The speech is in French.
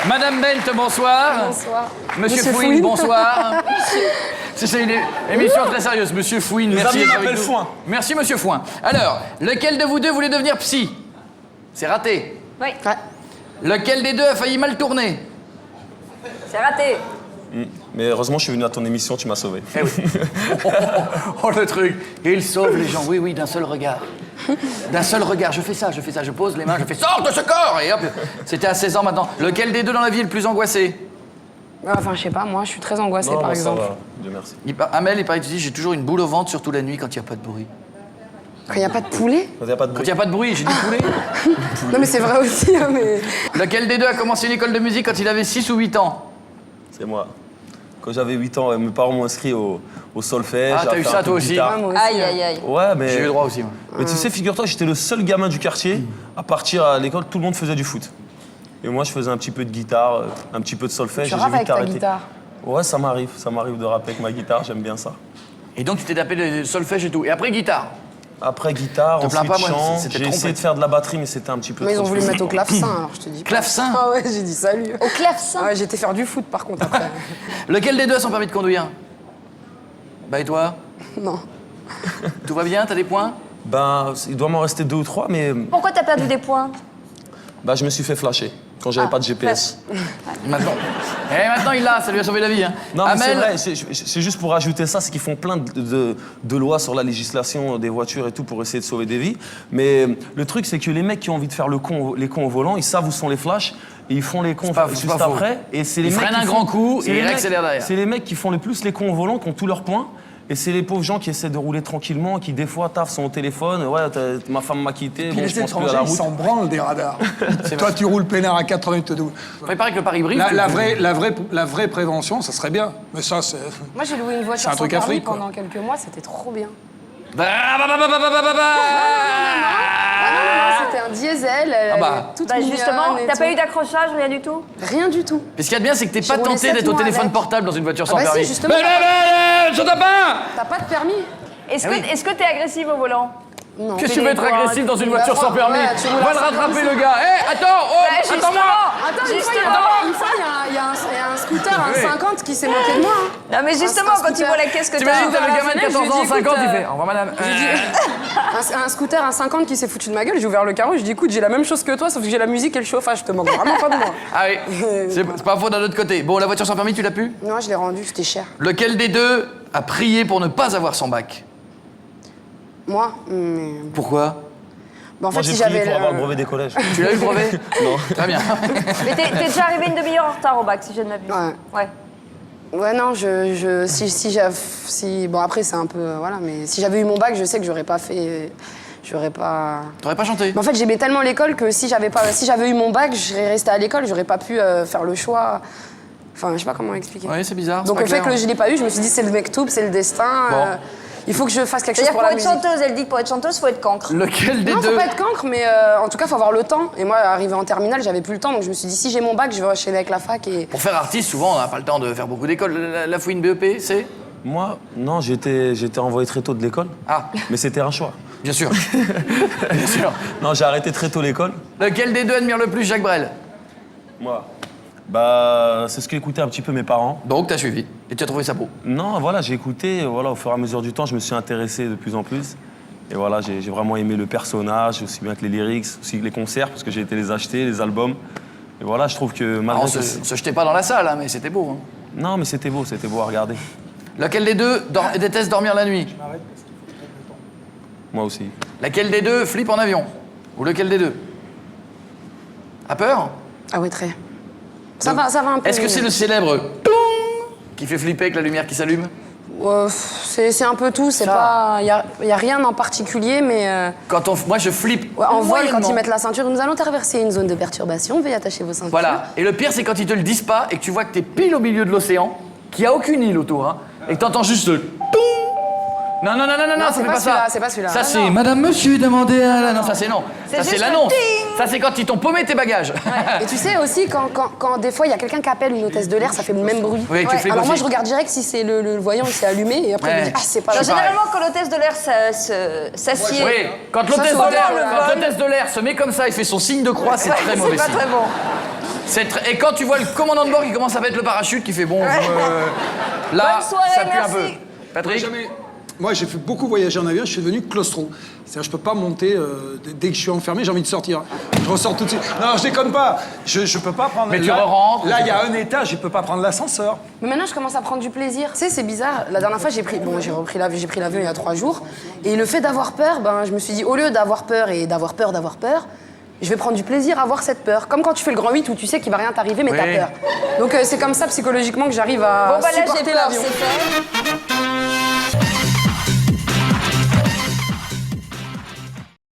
Madame Bent, bonsoir. Bonsoir. Monsieur Fouine, bonsoir. C'est une émission très sérieuse. Monsieur Fouine, merci d'être avec nous. Fouin. Merci, monsieur Fouin. Alors, lequel de vous deux voulait devenir psy? C'est raté. Oui. Lequel des deux a failli mal tourner? C'est raté. Mais heureusement, je suis venu à ton émission, tu m'as sauvé. Eh oui. Oh, le truc. Et il sauve les gens, oui, d'un seul regard. D'un seul regard, je fais ça, je pose les mains, je fais sors de ce corps! Et hop, c'était à 16 ans maintenant. Lequel des deux dans la vie est le plus angoissé? Enfin, je sais pas, moi, je suis très angoissée, par exemple. Ça va. Dieu merci. Amel, il paraît que tu dis j'ai toujours une boule au ventre, surtout la nuit quand il n'y a pas de bruit. Quand il n'y a pas de poulet? Quand il n'y a pas de Quand bruit. il n'y a pas de bruit, j'ai dit poulet. Non, mais c'est vrai aussi, hein, mais... Lequel des deux a commencé une école de musique quand il avait 6 ou 8 ans? C'est moi. Quand j'avais 8 ans, mes parents m'ont inscrit au solfège. Ah, t'as eu ça toi aussi? Ouais, moi aussi, Aïe, hein. aïe, aïe. Ouais, mais... J'ai eu le droit aussi, moi. Mais tu sais, figure-toi, j'étais le seul gamin du quartier à partir à l'école, tout le monde faisait du foot. Et moi, je faisais un petit peu de guitare, un petit peu de solfège. Tu et j'ai rappes vite avec ta arrêté. guitare? Ouais, ça m'arrive de rapper avec ma guitare, j'aime bien ça. Et donc tu t'es tapé le solfège et tout. Et après guitare? Après guitare, Te plains ensuite pas, moi, chant, c'était j'ai trompette. essayé de faire de la batterie, mais c'était un petit peu Mais ils trop ont voulu me difficile. mettre au clavecin, alors je te dis. Clavecin? Ah ouais, j'ai dit salut. Au clavecin. Ah ouais, j'ai été faire du foot, par contre, après. Lequel des deux a son permis de conduire? Bah et toi? Non. Tout va bien? T'as des points? Ben, il doit m'en rester 2 ou 3, mais Pourquoi t'as perdu des points? bah, je me suis fait flasher quand j'avais pas de GPS. Maintenant. Et maintenant il l'a, ça lui a sauvé la vie. Hein. Non, mais c'est Amel, vrai, c'est juste pour rajouter ça, c'est qu'ils font plein de lois sur la législation des voitures et tout pour essayer de sauver des vies. Mais le truc, c'est que les mecs qui ont envie de faire les cons au volant, ils savent où sont les flashs et ils font les cons pas juste faux. après. Et c'est les Ils mecs freinent qui un font- grand coup c'est et les ils mecs- accélèrent derrière. C'est les mecs qui font le plus les cons au volant, qui ont tous leurs points. Et c'est les pauvres gens qui essaient de rouler tranquillement, qui des fois taffent sont au téléphone. Ouais, ma femme m'a quitté, Puis bon, les je pense plus à étrangers, la ils route. s'en branlent des radars. Toi, tu roules peinard à 80 de il paraît que le Paris-Brive... la vraie prévention, ça serait bien. Mais ça, c'est... Moi, j'ai loué une voiture C'est un sans truc permis Afrique, quoi. pendant quelques mois, c'était trop bien. Bah, Ah non, c'était un diesel, elle bah. est toute Bah mignonne justement, et t'as tout. pas eu d'accrochage, rien du tout? Rien du tout. Mais ce qu'il y a de bien, c'est que t'es J'ai pas roulé tenté 7 d'être au mois téléphone avec. portable dans une voiture sans bah si, permis. justement. Je t'en pas. T'as pas de permis? Est-ce Ah que oui. est-ce que t'es agressive au volant? Non. Qu'est-ce que tu veux être agressif dans une Bah, voiture sans permis? ouais, tu roules Va à le rattraper 55. le gars. Hé, attends, oh, Justement, attends-moi. Attends, une fois, il y a un scooter, un Oui. 50 qui s'est moqué de moi. hein. Non mais justement, Un quand tu scooter. vois la caisse que T'imagines, t'as... t'as le gamin de 14 ans, Je lui ai dit, 50, il écoute, fait. Au revoir, madame. Un scooter, un 50 qui s'est foutu de ma gueule, j'ai ouvert le carreau, je dis écoute, j'ai la même chose que toi, sauf que j'ai la musique et le chauffage, je te moque vraiment pas de moi. Ah oui, c'est pas faux d'un autre côté. Bon, la voiture sans permis, tu l'as pu? Non, je l'ai rendu, c'était cher. Lequel des deux a prié pour ne pas avoir son bac? Moi, mais... Pourquoi? Bah, en Moi, fait, j'ai si prié j'avais... pour avoir le brevet des collèges. Tu l'as eu le brevet? Non. Très bien. Mais t'es déjà arrivé une demi-heure en retard au bac, si je ne m'abuse. Ouais. Ouais. Ouais, non, si bon, après, c'est un peu... Voilà, mais si j'avais eu mon bac, je sais que j'aurais pas fait... J'aurais pas... T'aurais pas chanté? Mais en fait, j'aimais tellement l'école que si j'avais eu mon bac, je serais restée à l'école, j'aurais pas pu faire le choix. Enfin, je sais pas comment expliquer. Oui, c'est bizarre. Donc c'est le pas fait clair. que je l'ai pas eu, je me suis dit c'est le mektoub, c'est le destin. Bon. Il faut que je fasse quelque chose C'est-à-dire pour pour la être musique. chanteuse, elle dit que pour être chanteuse, faut être cancre. Lequel des Non, deux? faut pas être cancre, mais en tout cas, faut avoir le temps. Et moi, arrivé en terminale, j'avais plus le temps, donc je me suis dit si j'ai mon bac, je vais enchaîner avec la fac et. Pour faire artiste, souvent, on n'a pas le temps de faire beaucoup d'écoles. La fouine BEP, c'est? Moi, non, j'étais envoyé très tôt de l'école. Ah, Mais c'était un choix. bien sûr. Bien sûr. Non, j'ai arrêté très tôt l'école. Lequel des deux admire le plus Jacques Brel? Moi. Bah, c'est ce qu'écoutaient un petit peu mes parents. Donc, t'as suivi. Et tu as trouvé ça beau. Non, voilà, j'ai écouté. Voilà, au fur et à mesure du temps, je me suis intéressé de plus en plus. Et voilà, j'ai vraiment aimé le personnage, aussi bien que les lyrics, aussi les concerts, parce que j'ai été les acheter, les albums. Et voilà, je trouve que Alors, malgré on que se jetait pas dans la salle, hein, mais c'était beau. Hein. Non, mais c'était beau à regarder. Lequel des deux déteste dormir la nuit? Moi aussi. Laquelle des deux flippe en avion? Ou lequel des deux? A peur? Ah ouais, très. Ça va un peu. Est-ce que c'est le célèbre toum qui fait flipper avec la lumière qui s'allume? C'est un peu tout, c'est Ça. pas. Y a rien en particulier, mais. Moi, je flippe. Ouais, en vol, quand moyennement. ils mettent la ceinture, nous allons traverser une zone de perturbation, veuillez attacher vos ceintures. Voilà. Et le pire, c'est quand ils te le disent pas et que tu vois que t'es pile au milieu de l'océan, qu'il n'y a aucune île autour, hein, et que t'entends juste le toum. Non, ça c'est fait pas pas ça. celui-là, c'est pas celui-là. Ça, Ah, c'est non. Madame, Monsieur, demandez à la... Non, ça, c'est non. C'est Ça, c'est juste le l'annonce. ting. Ça, c'est quand ils t'ont paumé tes bagages. Et tu sais aussi, quand des fois il y a quelqu'un qui appelle une hôtesse de l'air, ça fait le même bruit. Oui, tu flippes Alors moi aussi. je regarde direct si c'est le voyant il s'est allumé et après je me dis Ouais. ah c'est pas Alors, Je suis pareil. généralement, quand l'hôtesse de l'air s'assied... Oui, quand Ça, l'hôtesse c'est de l'air le quand vol. l'hôtesse de l'air se met comme ça et fait son signe de croix, c'est très mauvais C'est pas signe. très bon. Et quand tu vois le commandant de bord qui commence à mettre le parachute, qui fait bon, là, Bonne soirée, ça pue un merci. peu. Patrick? Moi, j'ai fait beaucoup voyager en avion, je suis devenu claustro. C'est-à-dire, je peux pas monter, dès que je suis enfermé, j'ai envie de sortir. Je ressors tout de suite. Non, je déconne pas. Je peux pas prendre... Mais tu là, rentres. Là, il y a un étage, je peux pas prendre l'ascenseur. Mais maintenant, je commence à prendre du plaisir. Tu sais, c'est bizarre. La dernière fois, j'ai pris l'avion il y a 3 jours. Et le fait d'avoir peur, ben, je me suis dit, au lieu d'avoir peur et d'avoir peur, je vais prendre du plaisir à avoir cette peur. Comme quand tu fais le grand 8 où tu sais qu'il va rien t'arriver, mais Oui. t'as peur. Donc c'est comme ça psychologiquement que j'arrive à Bon, bah là, j'ai supporter peur, l'avion. c'est fait.